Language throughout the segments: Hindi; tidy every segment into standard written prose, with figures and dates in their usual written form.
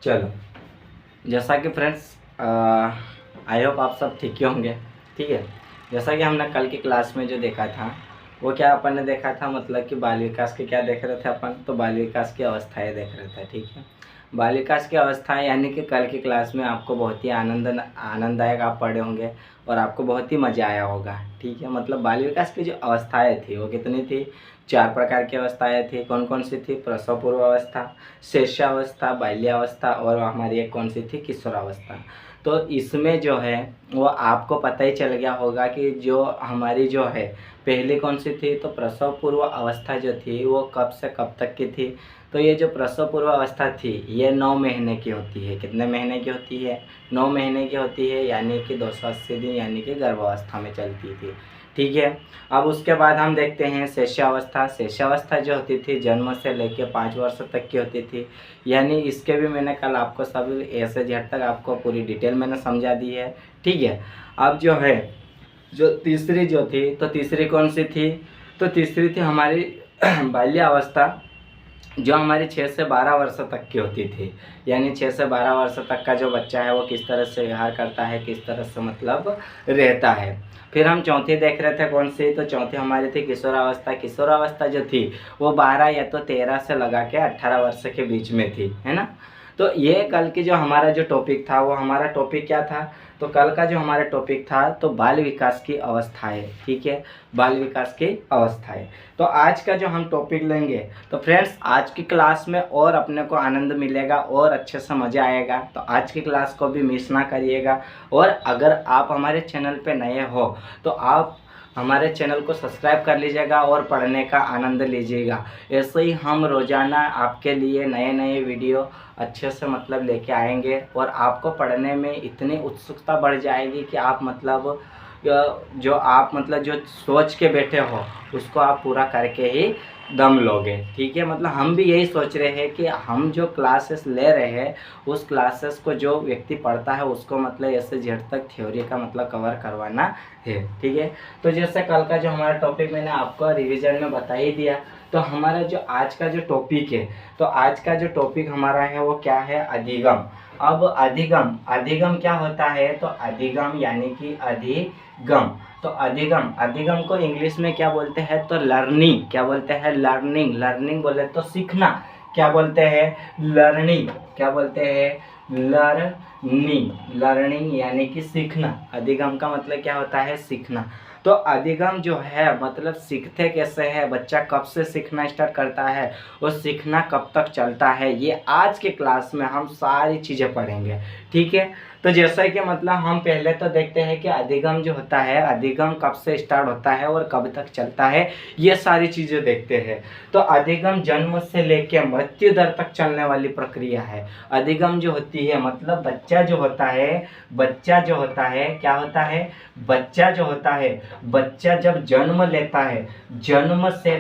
चलो, जैसा कि फ्रेंड्स आई होप आप सब ठीक ही होंगे। ठीक है, जैसा कि हमने कल की क्लास में जो देखा था वो क्या अपन ने देखा था, मतलब कि बाल विकास के क्या देख रहे थे अपन, तो बाल विकास की अवस्थाएं देख रहे थे। ठीक है, बाल विकास की अवस्थाएं यानी कि कल की क्लास में आपको बहुत ही आनंददायक आप पढ़े होंगे और आपको बहुत ही मज़ा आया होगा। ठीक है, मतलब बाल विकास की जो अवस्थाएं थी वो कितनी थी, 4 प्रकार की अवस्थाएं थी। कौन कौन सी थी? प्रसव पूर्व अवस्था, शिष्यावस्था, बाल्यावस्था और हमारी एक कौन सी थी, किशोरावस्था। तो इसमें जो है वो आपको पता ही चल गया होगा कि जो हमारी जो है पहली कौन सी थी, तो प्रसव पूर्व अवस्था जो थी वो कब से कब तक की थी। तो ये जो प्रसव पूर्व अवस्था थी ये 9 महीने की होती है। कितने महीने की होती है? 9 महीने की होती है, यानी कि 280 दिन, यानी कि गर्भावस्था में चलती थी। ठीक है, अब उसके बाद हम देखते हैं शिष्यावस्था। शिष्यावस्था जो होती थी जन्म से लेकर 5 वर्ष तक की होती थी, यानी इसके भी मैंने कल आपको सब ऐसे झट तक आपको पूरी डिटेल मैंने समझा दी है। ठीक है, अब जो है जो तीसरी जो थी, तो तीसरी कौन सी थी, तो तीसरी थी हमारी बाल्यावस्था, जो हमारी 6 से 12 वर्ष तक की होती थी। यानी 6 से 12 वर्ष तक का जो बच्चा है वो किस तरह से व्यवहार करता है, किस तरह से मतलब रहता है। फिर हम चौथी देख रहे थे कौन सी, तो चौथी हमारी थी किशोरावस्था। किशोरावस्था जो थी वो 12 या तो 13 से लगा के 18 वर्ष के बीच में थी, है ना। तो ये कल की जो हमारा जो टॉपिक था वो हमारा टॉपिक क्या था, तो कल का जो हमारा टॉपिक था तो बाल विकास की अवस्थाएं। ठीक है, बाल विकास की अवस्थाएं। तो आज का जो हम टॉपिक लेंगे, तो फ्रेंड्स आज की क्लास में और अपने को आनंद मिलेगा और अच्छे से मज़ा आएगा, तो आज की क्लास को भी मिस ना करिएगा। और अगर आप हमारे चैनल पे नए हो तो आप हमारे चैनल को सब्सक्राइब कर लीजिएगा और पढ़ने का आनंद लीजिएगा। ऐसे ही हम रोज़ाना आपके लिए नए नए वीडियो अच्छे से मतलब लेके आएंगे और आपको पढ़ने में इतनी उत्सुकता बढ़ जाएगी कि आप मतलब जो आप मतलब जो सोच के बैठे हो उसको आप पूरा करके ही दम लोगे। ठीक है, मतलब हम भी यही सोच रहे हैं कि हम जो क्लासेस ले रहे हैं उस क्लासेस को जो व्यक्ति पढ़ता है उसको मतलब ऐसे जेड तक थ्योरी का मतलब कवर करवाना है। ठीक है, तो जैसे कल का जो हमारा टॉपिक मैंने आपको रिवीजन में बता ही दिया, तो हमारा जो आज का जो टॉपिक है, तो आज का जो टॉपिक हमारा है वो क्या है, अधिगम। अब अधिगम, अधिगम क्या होता है, तो अधिगम यानी कि अधिगम। तो अधिगम, अधिगम को इंग्लिश में क्या बोलते हैं, तो लर्निंग। क्या बोलते हैं? लर्निंग। लर्निंग बोले तो सीखना। क्या बोलते हैं? लर्निंग। क्या बोलते हैं? लर्निंग। लर्निंग यानी कि सीखना। अधिगम का मतलब क्या होता है? सीखना। तो अधिगम जो है मतलब सीखते कैसे है, बच्चा कब से सीखना स्टार्ट करता है और सीखना कब तक चलता है, ये आज के क्लास में हम सारी चीज़ें पढ़ेंगे। ठीक है, तो जैसा कि मतलब हम पहले तो देखते हैं कि अधिगम जो होता है, अधिगम कब से स्टार्ट होता है और कब तक चलता है, ये सारी चीज़ें देखते हैं। तो अधिगम जन्म से लेकर मृत्यु दर तक चलने वाली प्रक्रिया है। अधिगम जो होती है मतलब बच्चा जो होता है, बच्चा जो होता है क्या होता है, बच्चा जो होता है, बच्चा जब जन्म लेता है, जन्म से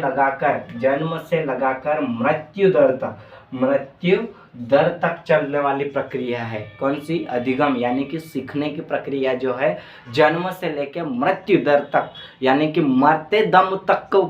लगाकर मृत्यु दर तक, मृत्यु दर तक चलने वाली प्रक्रिया है कौन सी, अधिगम। यानी कि सीखने की प्रक्रिया जो है जन्म से लेकर मृत्यु दर तक, यानी कि मरते दम तक को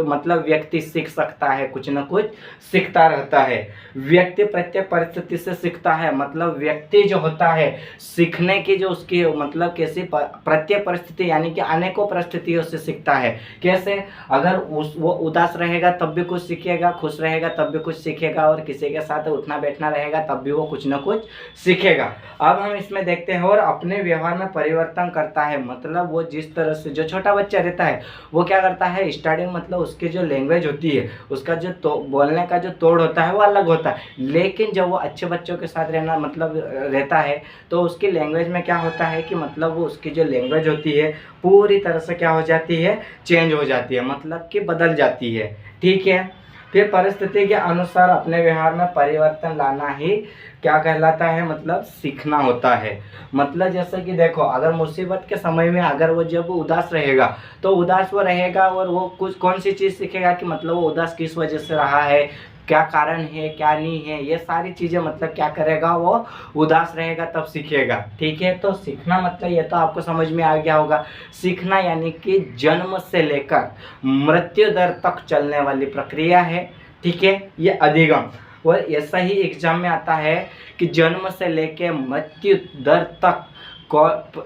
मतलब व्यक्ति सीख सकता है, कुछ न कुछ सीखता रहता है। व्यक्ति प्रत्येक परिस्थिति से सीखता है, मतलब व्यक्ति जो होता है सीखने की जो उसकी मतलब कैसी प्रत्येक परिस्थिति यानी कि अनेकों परिस्थितियों से सीखता है। कैसे? अगर वो उदास रहेगा तब भी कुछ सीखेगा, खुश रहेगा तब भी कुछ सीखेगा, और किसी के साथ उठना बैठना रहेगा तब भी वो कुछ न कुछ सीखेगा। अब हम इसमें देखते हैं और अपने व्यवहार में परिवर्तन करता है, मतलब वो जिस तरह से जो छोटा बच्चा रहता है वो क्या करता है, स्टार्टिंग मतलब उसकी जो लैंग्वेज होती है, उसका जो बोलने का जो तोड़ होता है वो अलग होता है, लेकिन जब वो अच्छे बच्चों के साथ रहना मतलब रहता है तो उसकी लैंग्वेज में क्या होता है कि मतलब वो उसकी जो लैंग्वेज होती है पूरी तरह से क्या हो जाती है, चेंज हो जाती है, मतलब कि बदल जाती है। ठीक है, फिर परिस्थिति के अनुसार अपने व्यवहार में परिवर्तन लाना ही क्या कहलाता है, मतलब सीखना होता है। मतलब जैसे कि देखो अगर मुसीबत के समय में अगर वो जब उदास रहेगा तो उदास वो रहेगा और वो कुछ कौन सी चीज़ सीखेगा कि मतलब वो उदास किस वजह से रहा है, क्या कारण है क्या नहीं है, ये सारी चीज़ें मतलब क्या करेगा, वो उदास रहेगा तब सीखेगा। ठीक है, तो सीखना मतलब ये तो आपको समझ में आ गया होगा। सीखना यानी कि जन्म से लेकर मृत्यु दर तक चलने वाली प्रक्रिया है। ठीक है, ये अधिगम। और ऐसा ही एग्जाम में आता है कि जन्म से लेके मृत्यु दर तक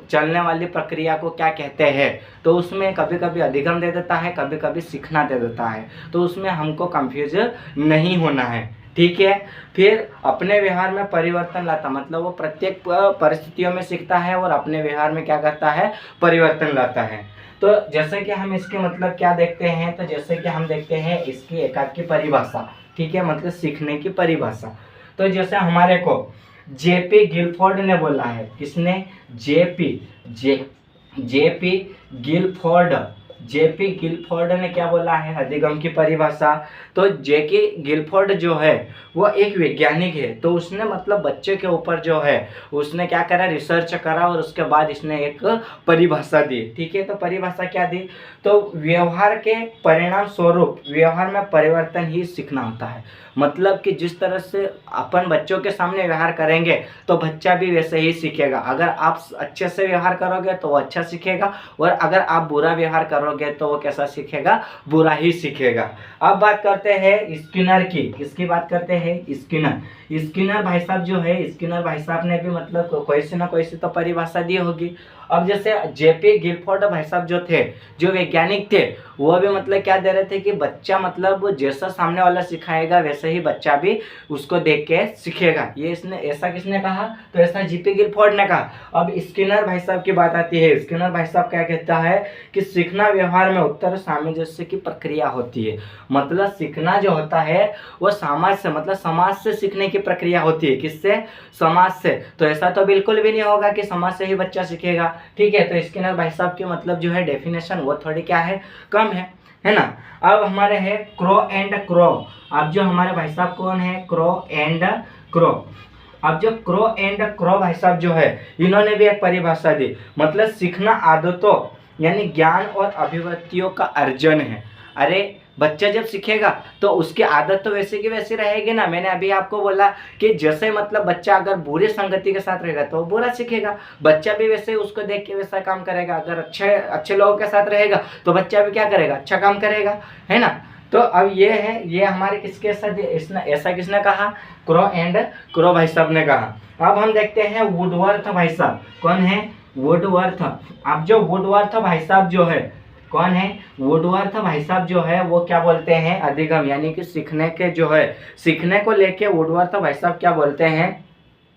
चलने वाली प्रक्रिया को क्या कहते हैं। तो उसमें कभी कभी अधिगम दे देता है, कभी कभी सीखना दे देता है, तो उसमें हमको कंफ्यूज नहीं होना है, ठीक है। फिर अपने व्यवहार में परिवर्तन लाता, मतलब वो प्रत्येक परिस्थितियों में सीखता है और अपने व्यवहार में क्या करता है, परिवर्तन लाता है। तो जैसे कि हम इसके मतलब क्या देखते हैं, तो जैसे कि हम देखते हैं इसकी एकाक की परिभाषा, ठीक है, मतलब सीखने की परिभाषा। तो जैसे हमारे को जेपी गिलफोर्ड ने बोला है, किसने, जेपी गिलफोर्ड ने क्या बोला है, अधिगम की परिभाषा। तो जेपी गिलफोर्ड जो है वो एक वैज्ञानिक है, तो उसने मतलब बच्चे के ऊपर जो है उसने क्या करा, रिसर्च करा और उसके बाद इसने एक परिभाषा दी, ठीक है। तो परिभाषा क्या दी, तो व्यवहार के परिणाम स्वरूप व्यवहार में परिवर्तन ही सीखना होता है। मतलब कि जिस तरह से अपन बच्चों के सामने व्यवहार करेंगे तो बच्चा भी वैसे ही सीखेगा। अगर आप अच्छे से व्यवहार करोगे तो वो अच्छा सीखेगा, और अगर आप बुरा व्यवहार करोगे तो वो कैसा सीखेगा, बुरा ही सीखेगा। अब बात करते हैं स्किनर की, किसकी बात करते हैं, स्किनर भाई साहब जो है, स्किनर भाई साहब ने भी मतलब कोई सी ना कोई सी तो परिभाषा दी होगी। अब जैसे जेपी गिलफोर्ड भाई साहब जो थे, जो वैज्ञानिक थे, वो भी मतलब क्या दे रहे थे कि बच्चा मतलब जैसा सामने वाला सिखाएगा वैसे ही बच्चा भी उसको देख के सीखेगा। ये इसने ऐसा किसने कहा, तो ऐसा जेपी गिलफोर्ड ने कहा। अब स्किनर भाई साहब की बात आती है, स्किनर भाई साहब क्या कहता है कि सीखना व्यवहार में उत्तर सामंजस्य की प्रक्रिया होती है। मतलब सीखना जो होता है वो समाज से, मतलब समाज से सीखने की प्रक्रिया होती है। किससे, समाज से। तो ऐसा तो बिल्कुल भी नहीं होगा कि समाज से ही बच्चा सीखेगा, ठीक है। तो स्किनर भाई साहब की मतलब जो है डेफिनेशन वो थोड़ी क्या है, कम है ना। अब हमारे है क्रो एंड क्रो। अब जो हमारे भाई साहब कौन है, क्रो एंड क्रो। अब जो क्रो एंड क्रो भाई साहब जो है, इन्होंने भी एक परिभाषा दी, मतलब सीखना आदतों यानी ज्ञान और अभिव्यक्तियों का अर्जन है। अरे बच्चा जब सीखेगा तो उसकी आदत तो वैसे की वैसी रहेगी ना। मैंने अभी आपको बोला कि जैसे मतलब बच्चा अगर बुरी संगति के साथ रहेगा तो बुरा सीखेगा, बच्चा भी वैसे उसको देख के वैसा काम करेगा। अगर अच्छे लोगों के साथ रहेगा तो बच्चा भी क्या करेगा, अच्छा काम करेगा, है ना। तो अब ये है, ये हमारे किसके साथ, ऐसा किसने कहा, क्रो एंड क्रो भाई साहब ने कहा। अब हम देखते हैं वुडवर्थ भाई साहब, कौन है, वुडवर्थ। अब जो वुडवर्थ भाई साहब जो है, कौन है, वुडवर्थ भाई साहब जो है वो क्या बोलते हैं, अधिगम यानी कि सीखने के जो है, सीखने को लेके वुडवर्थ भाई साहब क्या बोलते हैं,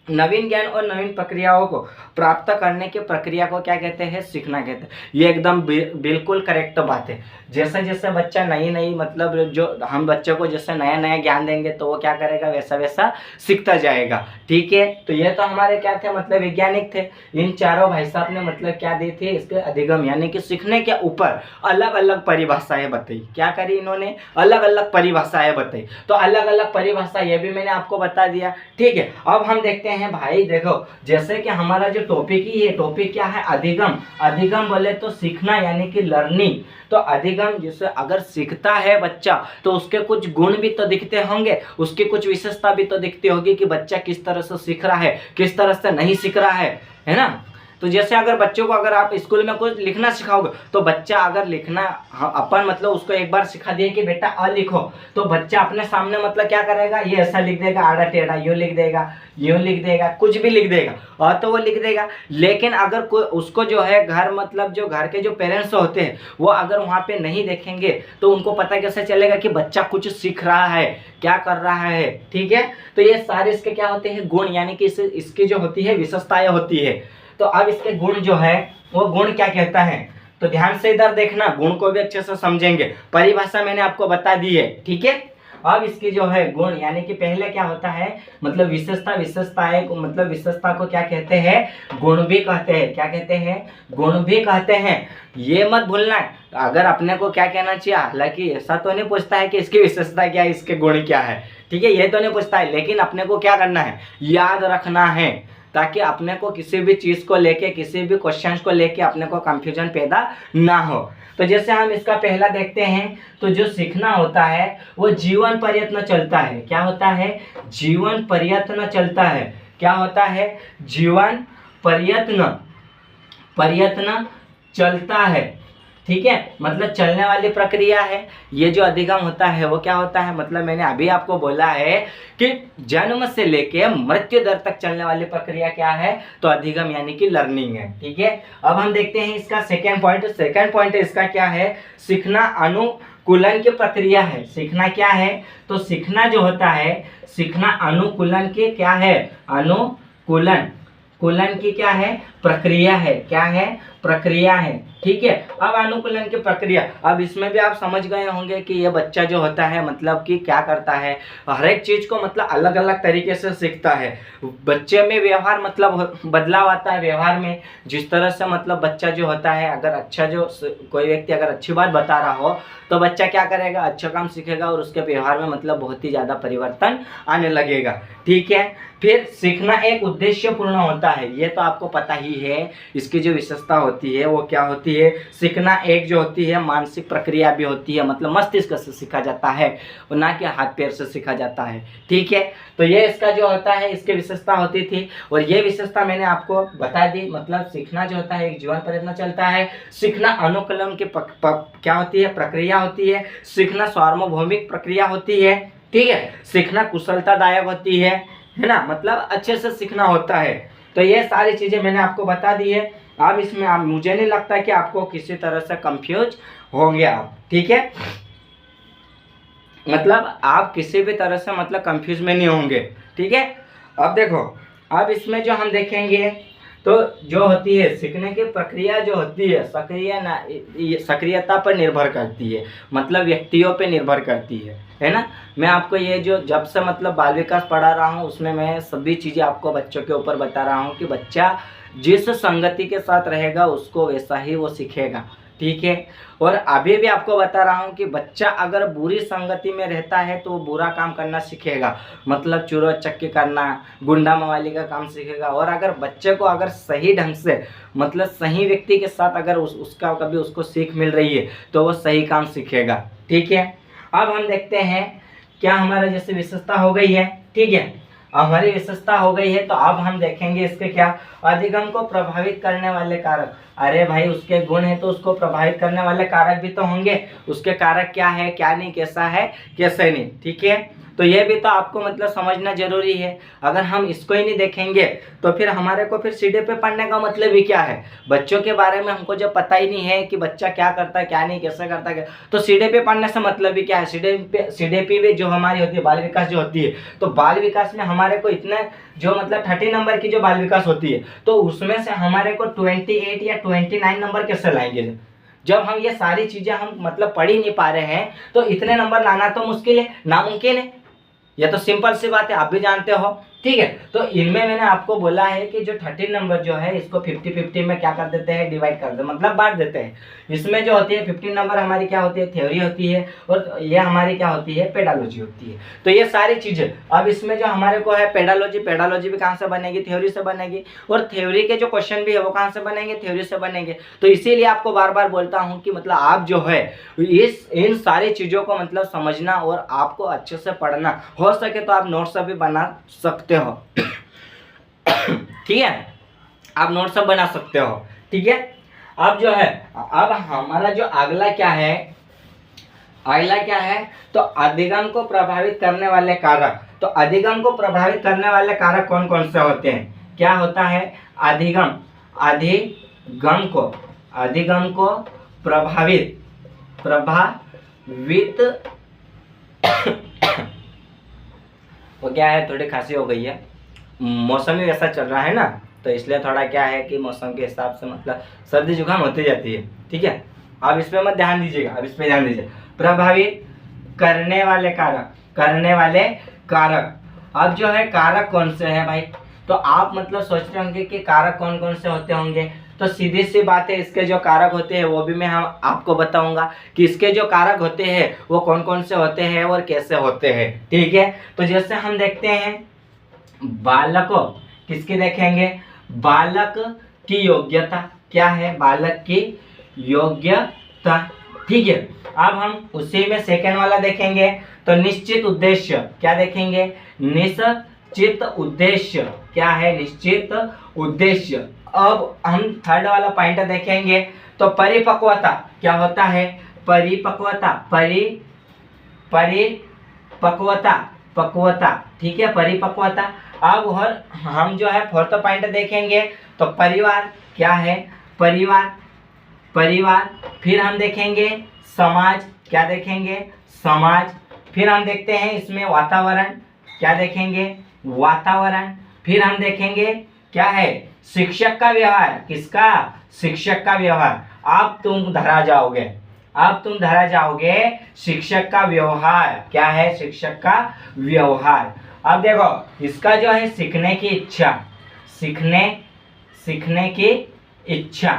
नवीन ज्ञान और नवीन प्रक्रियाओं को प्राप्त करने की प्रक्रिया को क्या कहते हैं, सीखना कहते हैं। ये एकदम बिल्कुल करेक्ट बात है। जैसे जैसे बच्चा नई मतलब जो हम बच्चों को जैसे नया ज्ञान देंगे तो वो क्या करेगा, वैसा वैसा सीखता जाएगा, ठीक है। तो ये तो हमारे क्या थे, मतलब वैज्ञानिक थे। इन चारों भाई साहब ने मतलब क्या दी थी, इसके अधिगम यानी कि सीखने के ऊपर अलग अलग परिभाषाएं बताई। क्या करी इन्होंने, अलग अलग परिभाषाएं बताई। तो अलग अलग परिभाषा ये भी मैंने आपको बता दिया, ठीक है। अब हम देखते हैं भाई, देखो जैसे कि हमारा जो टॉपिक ही है, टॉपिक क्या है, अधिगम। अधिगम बोले तो सीखना यानी कि लर्निंग। तो अधिगम जैसे अगर सीखता है बच्चा तो उसके कुछ गुण भी तो दिखते होंगे, उसकी कुछ विशेषता भी तो दिखती होगी कि बच्चा किस तरह से सीख रहा है, किस तरह से नहीं सीख रहा है ना। तो जैसे अगर बच्चों को अगर आप स्कूल में कुछ लिखना सिखाओगे तो बच्चा अगर लिखना, अपन मतलब उसको एक बार सिखा दिए कि बेटा अ लिखो, तो बच्चा अपने सामने मतलब क्या करेगा, ये ऐसा लिख देगा, आड़ा टेढ़ा यूँ लिख देगा, कुछ भी लिख देगा, और तो वो लिख देगा। लेकिन अगर कोई उसको जो है घर, मतलब जो घर के जो पेरेंट्स होते हैं वो अगर वहाँ पे नहीं देखेंगे तो उनको पता कैसे चलेगा कि बच्चा कुछ सीख रहा है, क्या कर रहा है, ठीक है। तो ये सारे इसके क्या होते हैं, गुण, यानी कि इसकी जो होती है विशेषताएं होती है। तो अब इसके गुण जो है वो गुण क्या कहता है, तो ध्यान से इधर देखना, गुण को भी अच्छे से समझेंगे। परिभाषा मैंने आपको बता दी है, ठीक है। अब इसकी जो है गुण यानी कि पहले क्या होता है, मतलब विशेषताएं को, मतलब विशेषता को क्या कहते हैं, गुण भी कहते हैं। क्या कहते हैं, गुण भी कहते हैं। ये मत भूलना है। अगर अपने को क्या कहना चाहिए, हालांकि ऐसा तो नहीं पूछता है कि इसकी विशेषता क्या है, इसके गुण क्या है, ठीक है, ये तो नहीं पूछता है। लेकिन अपने को क्या करना है, याद रखना है, ताकि अपने को किसी भी चीज़ को लेके, किसी भी क्वेश्चन को लेके अपने को कंफ्यूजन पैदा ना हो। तो जैसे हम इसका पहला देखते हैं, तो जो सीखना होता है वो जीवन प्रयत्न चलता है। क्या होता है, जीवन प्रयत्न चलता है। क्या होता है, जीवन प्रयत्न चलता है। ठीक है, मतलब चलने वाली प्रक्रिया है। ये जो अधिगम होता है वो क्या होता है, मतलब मैंने अभी आपको बोला है कि जन्म से लेके मृत्यु दर तक चलने वाली प्रक्रिया क्या है, तो अधिगम यानी कि लर्निंग है। ठीक है, अब हम देखते हैं इसका सेकेंड पॉइंट। सेकेंड पॉइंट इसका क्या है, सीखना अनुकूलन की प्रक्रिया है। सीखना क्या है, तो सीखना जो होता है, सीखना अनुकूलन की क्या है, अनुकूलन कूलन की क्या है, प्रक्रिया है। क्या है, प्रक्रिया है। ठीक है, अब अनुकूलन की प्रक्रिया, अब इसमें भी आप समझ गए होंगे कि ये बच्चा जो होता है मतलब कि क्या करता है, हर एक चीज को मतलब अलग अलग तरीके से सीखता है। बच्चे में व्यवहार मतलब बदलाव आता है व्यवहार में। जिस तरह से मतलब बच्चा जो होता है, अगर अच्छा जो कोई व्यक्ति अगर अच्छी बात बता रहा हो तो बच्चा क्या करेगा, अच्छा काम सीखेगा और उसके व्यवहार में मतलब बहुत ही ज़्यादा परिवर्तन आने लगेगा। ठीक है, फिर सीखना एक उद्देश्यपूर्ण होता है, ये तो आपको पता ही है। इसकी जो विशेषता होती है वो क्या होती है, सीखना एक जो होती है मानसिक प्रक्रिया भी होती है, मतलब मस्तिष्क से सीखा जाता है और ना कि हाथ पैर से सीखा जाता है। ठीक है, तो ये इसका जो होता है इसकी विशेषता होती थी और ये विशेषता मैंने आपको बता दी। मतलब सीखना जो होता है एक जीवन पर्यंत चलता है। सीखना अनुकूलन की क्या होती है, प्रक्रिया होती है। सीखना सार्वभौमिक प्रक्रिया होती है। ठीक है, सीखना कुशलतादायक होती है ना, मतलब अच्छे से सीखना होता है। तो ये सारी चीजें मैंने आपको बता दी है। अब इसमें आप, मुझे नहीं लगता कि आपको किसी तरह से कंफ्यूज होंगे आप। ठीक है, मतलब आप किसी भी तरह से मतलब कंफ्यूज में नहीं होंगे। ठीक है, अब देखो, अब इसमें जो हम देखेंगे तो जो होती है सीखने की प्रक्रिया जो होती है सक्रियता पर निर्भर करती है, मतलब व्यक्तियों पे निर्भर करती है ना। मैं आपको ये जो जब से मतलब बाल विकास पढ़ा रहा हूँ उसमें मैं सभी चीज़ें आपको बच्चों के ऊपर बता रहा हूँ कि बच्चा जिस संगति के साथ रहेगा उसको वैसा ही वो सीखेगा। ठीक है, और अभी भी आपको बता रहा हूँ कि बच्चा अगर बुरी संगति में रहता है तो वो बुरा काम करना सीखेगा, मतलब चोरी चक्की करना, गुंडा मवाली का काम सीखेगा। और अगर बच्चे को अगर सही ढंग से मतलब सही व्यक्ति के साथ अगर उसका कभी उसको सीख मिल रही है तो वो सही काम सीखेगा। ठीक है, अब हम देखते हैं क्या हमारा जैसे विशेषता हो गई है। ठीक है, हमारी विशेषता हो गई है तो अब हम देखेंगे इसके क्या, अधिगम को प्रभावित करने वाले कारक। अरे भाई उसके गुण है तो उसको प्रभावित करने वाले कारक भी तो होंगे, उसके कारक क्या है, क्या नहीं, कैसा है, कैसे नहीं। ठीक है, तो ये भी तो आपको मतलब समझना जरूरी है। अगर हम इसको ही नहीं देखेंगे तो फिर हमारे को फिर सीढ़ी पे पढ़ने का मतलब ही क्या है। बच्चों के बारे में हमको जब पता ही नहीं है कि बच्चा क्या करता है, क्या नहीं, कैसे करता है, तो सीढ़ी पे पढ़ने से मतलब ही क्या है। सीढ़ी पे जो हमारी होती है बाल विकास जो होती है, तो बाल विकास में हमारे को इतने जो मतलब 30 नंबर की जो बाल विकास होती है तो उसमें से हमारे को 28 या 29 नंबर कैसे लाएंगे। जब हम ये सारी चीजें हम मतलब पढ़ ही नहीं पा रहे हैं तो इतने नंबर लाना तो मुश्किल है, नामुमकिन है। ये तो सिंपल सी बात है, आप भी जानते हो। ठीक है, तो इनमें मैंने आपको बोला है कि जो 13 नंबर जो है इसको 50-50 में क्या कर देते हैं, डिवाइड कर देते हैं, मतलब बांट देते हैं। इसमें जो होती है 15 नंबर हमारी क्या होती है, थ्योरी होती है, और ये हमारी क्या होती है, पेडालॉजी होती है। तो ये सारी चीजें अब इसमें जो हमारे को है पेडालॉजी भी कहाँ से बनेगी, थ्योरी से बनेगी, और थ्योरी के जो क्वेश्चन भी है वो कहाँ से बनेंगे, थ्योरी से बनेंगे। तो इसीलिए आपको बार बार बोलता हूँ कि मतलब आप जो है इन सारी चीजों को मतलब समझना और आपको अच्छे से पढ़ना, हो सके तो आप नोट्स भी बना सकते हो। ठीक है, आप नोट्स सब बना सकते हो। ठीक है, अब जो है, अब हमारा जो अगला क्या है, तो अधिगम को प्रभावित करने वाले कारक। तो अधिगम को प्रभावित करने वाले कारक कौन कौन से होते हैं, क्या होता है, अधिगम को प्रभावित वो क्या है, थोड़ी खांसी हो गई है, मौसम ही वैसा चल रहा है ना, तो इसलिए थोड़ा क्या है कि मौसम के हिसाब से मतलब सर्दी जुकाम होती जाती है। ठीक है, अब इस पे मत ध्यान दीजिएगा, अब इस पे ध्यान दीजिए। प्रभावित करने वाले कारक, अब जो है कारक कौन से हैं भाई, तो आप मतलब सोच रहे होंगे कि कारक कौन कौन से होते होंगे। तो सीधी सी बात है, इसके जो कारक होते हैं वो भी मैं आपको बताऊंगा कि इसके जो कारक होते हैं वो कौन कौन से होते हैं और कैसे होते हैं। ठीक है, तो जैसे हम देखते हैं बालकों, किसकी देखेंगे, बालक की योग्यता, क्या है, बालक की योग्यता। ठीक है, अब हम उसी में सेकेंड वाला देखेंगे, तो निश्चित उद्देश्य, क्या देखेंगे, निश्चित उद्देश्य, क्या है, निश्चित उद्देश्य। अब हम थर्ड वाला पॉइंट देखेंगे। तो परिपक्वता क्या होता है, परिपक्वता, परिपक्वता, पक्वता, ठीक है, परिपक्वता। अब और हम जो है फोर्थ पॉइंट देखेंगे। तो परिवार क्या है, परिवार, परिवार। फिर हम देखेंगे समाज, क्या देखेंगे, समाज। फिर हम देखते हैं इसमें वातावरण, क्या देखेंगे, वातावरण। फिर हम देखेंगे क्या है, शिक्षक का व्यवहार, किसका, शिक्षक का व्यवहार। अब तुम धरा जाओगे, अब तुम धरा जाओगे शिक्षक का व्यवहार, क्या है, शिक्षक का व्यवहार। अब देखो इसका जो है सीखने की इच्छा, सीखने की इच्छा।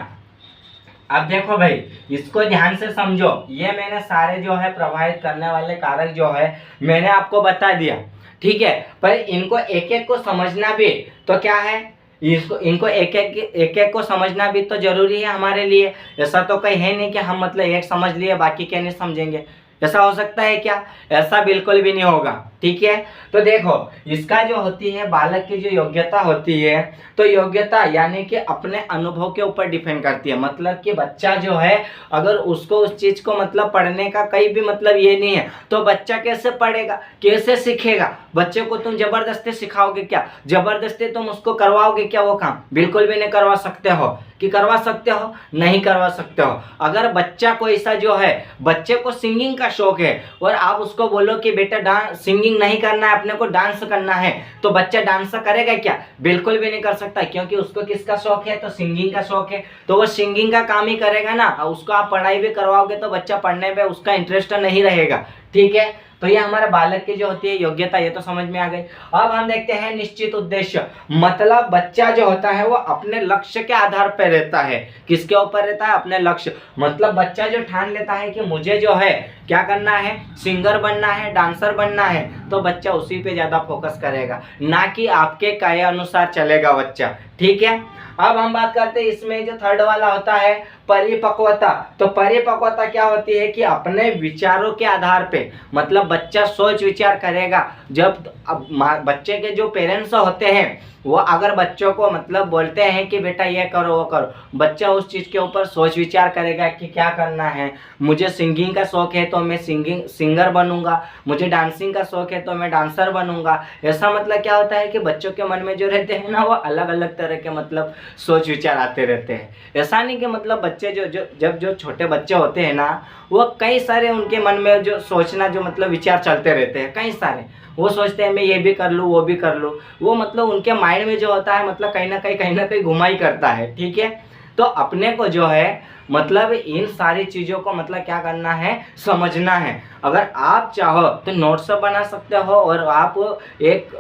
अब देखो भाई इसको ध्यान से समझो, ये मैंने सारे जो है प्रभावित करने वाले कारक जो है मैंने आपको बता दिया, ठीक है। पर इनको एक एक को समझना भी तो क्या है, इनको एक एक को समझना भी तो जरूरी है हमारे लिए। ऐसा तो कहीं है नहीं कि हम मतलब एक समझ लिए बाकी क्या नहीं समझेंगे, ऐसा हो सकता है क्या, ऐसा बिल्कुल भी नहीं होगा, ठीक है। तो देखो इसका जो होती है बालक की जो योग्यता होती है, तो योग्यता यानी कि अपने अनुभव के ऊपर डिपेंड करती है। मतलब कि बच्चा जो है अगर उसको उस चीज को मतलब पढ़ने का कहीं भी मतलब ये नहीं है तो बच्चा कैसे पढ़ेगा, कैसे सीखेगा। बच्चे को तुम जबरदस्ती सिखाओगे क्या, जबरदस्ती तुम उसको करवाओगे क्या वो काम, बिल्कुल भी नहीं करवा सकते हो। कि करवा सकते हो, नहीं करवा सकते हो। अगर बच्चा को ऐसा जो है, बच्चे को सिंगिंग का शौक है और आप उसको बोलो कि बेटा डांस सिंगिंग नहीं करना है, अपने को डांस करना है, तो बच्चा डांस करेगा क्या, बिल्कुल भी नहीं कर सकता। क्योंकि उसको किसका शौक है, तो सिंगिंग का शौक है, तो वो सिंगिंग का काम ही करेगा ना। उसको आप पढ़ाई भी करवाओगे तो बच्चा पढ़ने में उसका इंटरेस्ट नहीं रहेगा, ठीक है। तो ये हमारे बालक की जो होती है योग्यता, ये तो समझ में आ गई। अब हम देखते हैं निश्चित उद्देश्य। मतलब बच्चा जो होता है वो अपने लक्ष्य के आधार पर रहता है, किसके ऊपर रहता है, अपने लक्ष्य। मतलब बच्चा जो ठान लेता है कि मुझे जो है क्या करना है, सिंगर बनना है, डांसर बनना है, तो बच्चा उसी पे ज्यादा फोकस करेगा, ना कि आपके कहे अनुसार चलेगा बच्चा, ठीक है। अब हम बात करते हैं इसमें जो थर्ड वाला होता है परिपक्वता। तो परिपक्वता क्या होती है कि अपने विचारों के आधार पे, मतलब बच्चा सोच विचार करेगा। जब अब बच्चे के जो पेरेंट्स होते हैं वो अगर बच्चों को मतलब बोलते हैं कि बेटा ये करो वो करो, बच्चा उस चीज के ऊपर सोच विचार करेगा कि क्या करना है। मुझे सिंगिंग का शौक है तो मैं सिंगर बनूंगा, मुझे डांसिंग का शौक है तो मैं डांसर बनूंगा। ऐसा मतलब क्या होता है कि बच्चों के मन में जो रहते हैं ना वो अलग अलग तरह के मतलब सोच विचार आते रहते हैं। ऐसा नहीं कि मतलब बच्चे जब जो छोटे बच्चे होते हैं ना, वो कई सारे उनके मन में जो सोचना जो मतलब विचार चलते रहते हैं, कई सारे वो सोचते हैं मैं ये भी कर लूँ वो भी कर लूँ। वो मतलब उनके माइंड में जो होता है मतलब कहीं ना कहीं घुमा ही करता है, ठीक है। तो अपने को जो है मतलब इन सारी चीज़ों को मतलब क्या करना है, समझना है। अगर आप चाहो तो नोट्स बना सकते हो और आप एक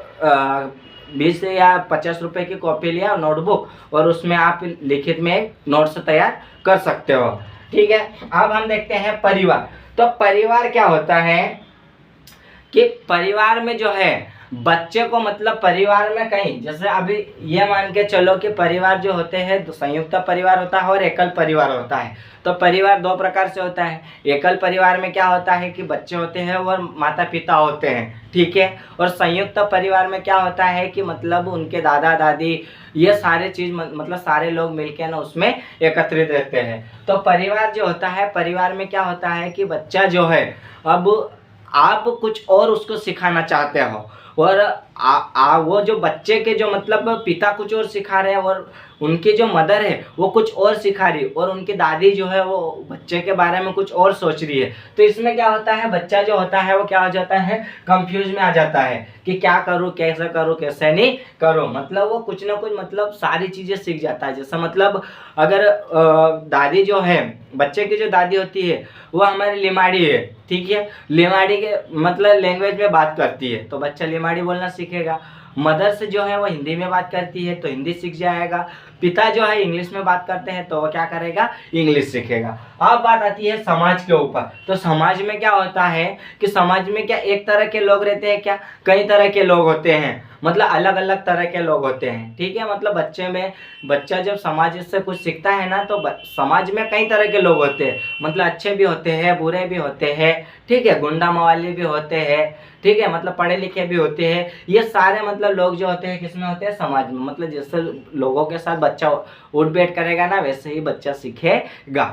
20 या 50 रुपए की कॉपी लिया नोटबुक और उसमें आप लिखित में एक नोट्स तैयार कर सकते हो, ठीक है। अब हम देखते हैं परिवार। तो परिवार क्या होता है कि परिवार में जो है बच्चे को मतलब परिवार में कहीं जैसे अभी ये मान के चलो कि परिवार जो होते हैं तो संयुक्त परिवार होता है और एकल परिवार होता है। तो परिवार दो प्रकार से होता है। एकल परिवार में क्या होता है कि बच्चे होते हैं और माता पिता होते हैं, ठीक है। और संयुक्त परिवार में क्या होता है कि मतलब उनके दादा दादी ये सारे चीज मतलब सारे लोग मिलके ना उसमें एकत्रित रहते हैं। तो परिवार जो होता है, परिवार में क्या होता है कि बच्चा जो है अब आप कुछ और उसको सिखाना चाहते हो और वो जो बच्चे के जो मतलब पिता कुछ और सिखा रहे हैं और उनकी जो मदर है वो कुछ और सिखा रही है और उनकी दादी जो है वो बच्चे के बारे में कुछ और सोच रही है। तो इसमें क्या होता है, बच्चा जो होता है वो क्या हो जाता है, कंफ्यूज में आ जाता है कि क्या करूँ कैसे करूँ कैसे नहीं करूँ। मतलब वो कुछ ना कुछ मतलब सारी चीज़ें सीख जाता है। जैसा मतलब अगर दादी जो है, बच्चे की जो दादी होती है वो हमारी लिमाड़ी है, ठीक है। लिमाड़ी के मतलब लैंग्वेज में बात करती है तो बच्चा लिमाड़ी बोलना सीखेगा। मदर से जो है वो हिंदी में बात करती है तो हिंदी सीख जाएगा। पिता जो है इंग्लिश में बात करते हैं तो वो क्या करेगा, इंग्लिश सीखेगा। अब बात आती है समाज के ऊपर। तो समाज में क्या होता है कि समाज में क्या एक तरह के लोग रहते हैं क्या, कई तरह के लोग होते हैं, मतलब अलग अलग तरह के लोग होते हैं, ठीक है। मतलब बच्चा जब समाज से कुछ सीखता है ना तो समाज में कई तरह के लोग होते हैं, मतलब अच्छे भी होते हैं बुरे भी होते हैं, ठीक है, गुंडा मवाली भी होते हैं, ठीक है, मतलब पढ़े लिखे भी होते हैं। ये सारे मतलब लोग जो होते हैं किसमें होते हैं, समाज में। मतलब जैसे लोगों के साथ बच्चा उठ बैठ करेगा ना, वैसे ही बच्चा सीखेगा।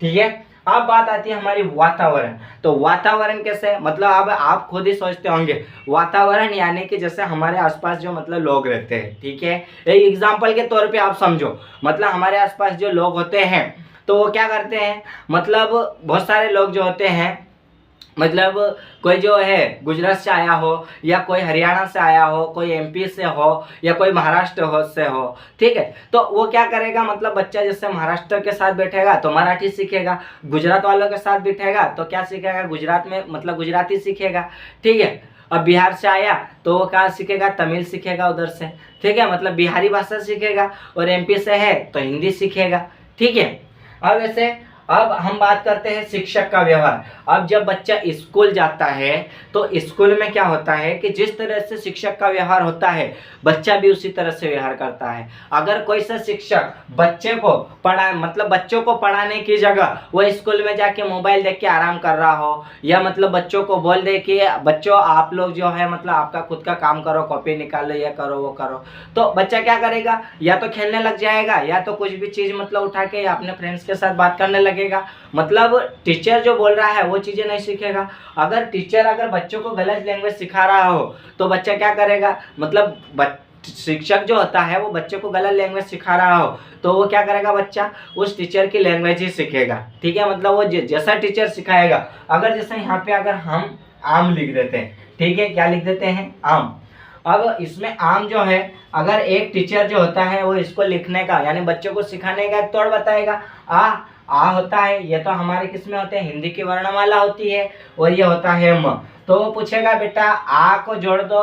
ठीक है, अब बात आती है हमारी वातावरण। तो वातावरण कैसे, मतलब अब आप खुद ही सोचते होंगे वातावरण यानी कि जैसे हमारे आसपास जो मतलब लोग रहते हैं। ठीक है, एक एग्जांपल के तौर पे आप समझो, मतलब हमारे आसपास जो लोग होते हैं तो वो क्या करते हैं, मतलब बहुत सारे लोग जो होते हैं, मतलब कोई जो है गुजरात से आया हो, या कोई हरियाणा से आया हो, कोई एमपी से हो, या कोई महाराष्ट्र से हो। ठीक है, तो वो क्या करेगा, मतलब बच्चा जैसे महाराष्ट्र के साथ बैठेगा तो मराठी सीखेगा, गुजरात वालों के साथ बैठेगा तो क्या सीखेगा, गुजरात में मतलब गुजराती सीखेगा। ठीक है, अब बिहार से आया तो वो क्या सीखेगा, तमिल सीखेगा उधर से। ठीक है, मतलब बिहारी भाषा सीखेगा, और एमपी से है तो हिंदी सीखेगा। ठीक है, अब ऐसे अब हम बात करते हैं शिक्षक का व्यवहार। अब जब बच्चा स्कूल जाता है तो स्कूल में क्या होता है कि जिस तरह से शिक्षक का व्यवहार होता है बच्चा भी उसी तरह से व्यवहार करता है। अगर कोई सा शिक्षक बच्चे को मतलब बच्चों को पढ़ाने की जगह वो स्कूल में जाके मोबाइल देख के आराम कर रहा हो, या मतलब बच्चों को बोल दे कि बच्चों आप लोग जो है मतलब आपका खुद का काम करो, कॉपी निकालो, ये करो वो करो, तो बच्चा क्या करेगा, या तो खेलने लग जाएगा, या तो कुछ भी चीज मतलब उठा के या अपने फ्रेंड्स के साथ बात करने लगेगा। मतलब टीचर जो बोल रहा है वो चीजें नहीं सीखेगा। अगर टीचर अगर बच्चों को गलत लैंग्वेज सिखा रहा हो तो बच्चा क्या करेगा, मतलब शिक्षक जो होता है वो बच्चे को गलत लैंग्वेज सिखा रहा हो तो वो क्या करेगा, बच्चा उस टीचर की लैंग्वेज ही सीखेगा। ठीक है, मतलब वो जैसा टीचर सिखाएगा। अगर जैसे यहाँ पे अगर हम आम लिख देते हैं, ठीक है, क्या लिख देते हैं, आम। अब इसमें आम जो है, अगर एक टीचर जो होता है वो इसको लिखने का यानी बच्चों को सिखाने का तौर बताएगा। आ होता है, ये तो हमारे किस में होते हैं, हिंदी की वर्णमाला होती है, और ये होता है म। तो वो पूछेगा बेटा आ को जोड़ दो,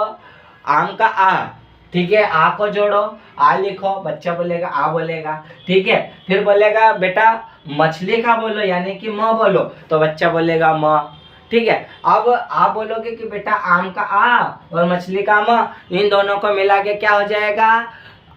आम का आ। ठीक है, आ को जोड़ो, आ लिखो, बच्चा बोलेगा आ बोलेगा। ठीक है, फिर बोलेगा बेटा मछली का बोलो यानी कि म बोलो, तो बच्चा बोलेगा म। ठीक है, अब आप बोलोगे कि बेटा आम का आ और मछली का म, इन दोनों को मिला के क्या हो जाएगा,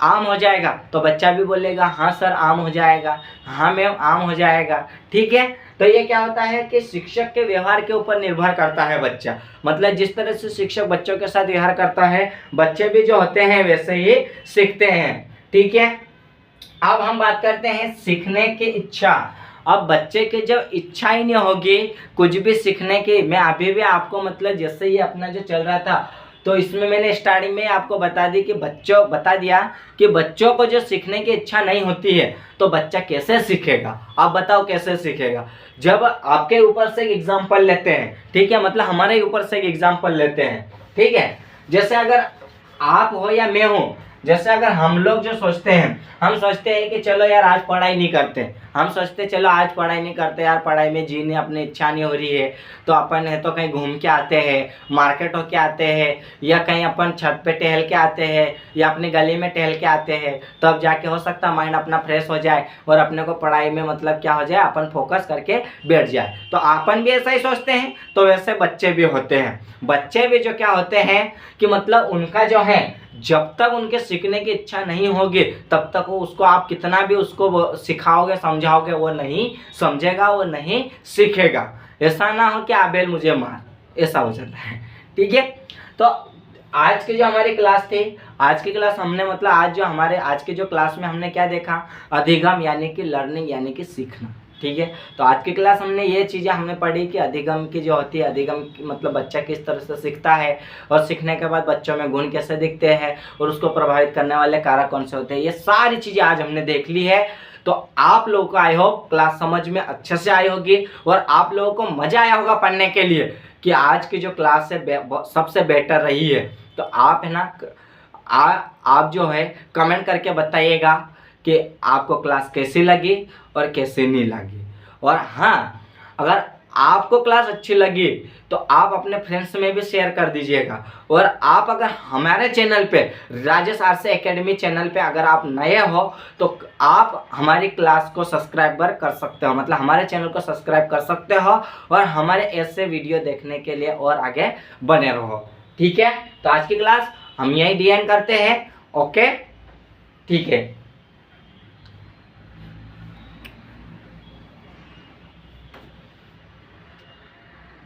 आम हो जाएगा, तो बच्चा भी बोलेगा हाँ सर आम हो जाएगा, हाँ मैम आम हो जाएगा। ठीक है, तो ये क्या होता है कि शिक्षक के व्यवहार के ऊपर निर्भर करता है बच्चा, मतलब जिस तरह से शिक्षक बच्चों के साथ व्यवहार करता है बच्चे भी जो होते हैं वैसे ही सीखते हैं। ठीक है, अब हम बात करते हैं सीखने की इच्छा। अब बच्चे की जब इच्छा ही नहीं होगी कुछ भी सीखने की, मैं अभी भी आपको मतलब जैसे ही अपना जो चल रहा था तो इसमें मैंने स्टार्टिंग में आपको बता दिया कि बच्चों को जो सीखने की इच्छा नहीं होती है तो बच्चा कैसे सीखेगा। आप बताओ कैसे सीखेगा। जब आपके ऊपर से एक एग्जांपल लेते हैं, ठीक है, मतलब हमारे ऊपर से एक एग्जांपल लेते हैं। ठीक है, जैसे अगर आप हो या मैं हूँ, जैसे अगर हम लोग जो सोचते हैं, हम सोचते हैं कि चलो यार आज पढ़ाई नहीं करते, हम सोचते चलो आज पढ़ाई नहीं करते यार, पढ़ाई में जीने अपनी इच्छा नहीं हो रही है तो अपन है तो कहीं घूम के आते हैं, मार्केट होके आते हैं, या कहीं अपन छत पे टहल के आते हैं, या अपनी गली में टहल के आते हैं, तो अब जाके हो सकता है माइंड अपना फ्रेश हो जाए और अपने को पढ़ाई में मतलब क्या हो जाए, अपन फोकस करके बैठ जाए। तो अपन भी ऐसा ही सोचते हैं, तो वैसे बच्चे भी होते हैं। बच्चे भी जो क्या होते हैं कि मतलब उनका जो है जब तक उनके सीखने की इच्छा नहीं होगी तब तक वो उसको आप कितना भी उसको सिखाओगे समझाओगे वो नहीं समझेगा, वो नहीं सीखेगा। ऐसा ना हो कि आबेल मुझे मार, ऐसा हो जाता है। ठीक है, तो आज की जो हमारी क्लास थी, आज की क्लास हमने मतलब आज की जो क्लास में हमने क्या देखा, अधिगम यानी कि लर्निंग यानी कि सीखना। ठीक है, तो आज की क्लास हमने ये चीज़ें हमने पढ़ी कि अधिगम की जो होती है, अधिगम मतलब बच्चा किस तरह से सीखता है, और सीखने के बाद बच्चों में गुण कैसे दिखते हैं, और उसको प्रभावित करने वाले कारक कौन से होते हैं, ये सारी चीज़ें आज हमने देख ली है। तो आप लोगों को आई होप क्लास समझ में अच्छे से आई होगी और आप लोगों को मज़ा आया होगा पढ़ने के लिए कि आज की जो क्लास है सबसे बेटर रही है। तो आप है ना आप जो है कमेंट करके बताइएगा कि आपको क्लास कैसी लगी और कैसे नहीं लगी। और हाँ, अगर आपको क्लास अच्छी लगी तो आप अपने फ्रेंड्स में भी शेयर कर दीजिएगा। और आप अगर हमारे चैनल पे राजेश आरसे एकेडमी चैनल पे अगर आप नए हो तो आप हमारी क्लास को सब्सक्राइबर कर सकते हो, मतलब हमारे चैनल को सब्सक्राइब कर सकते हो और हमारे ऐसे वीडियो देखने के लिए और आगे बने रहो। ठीक है, तो आज की क्लास हम यही डी एंड करते हैं। ओके, ठीक है।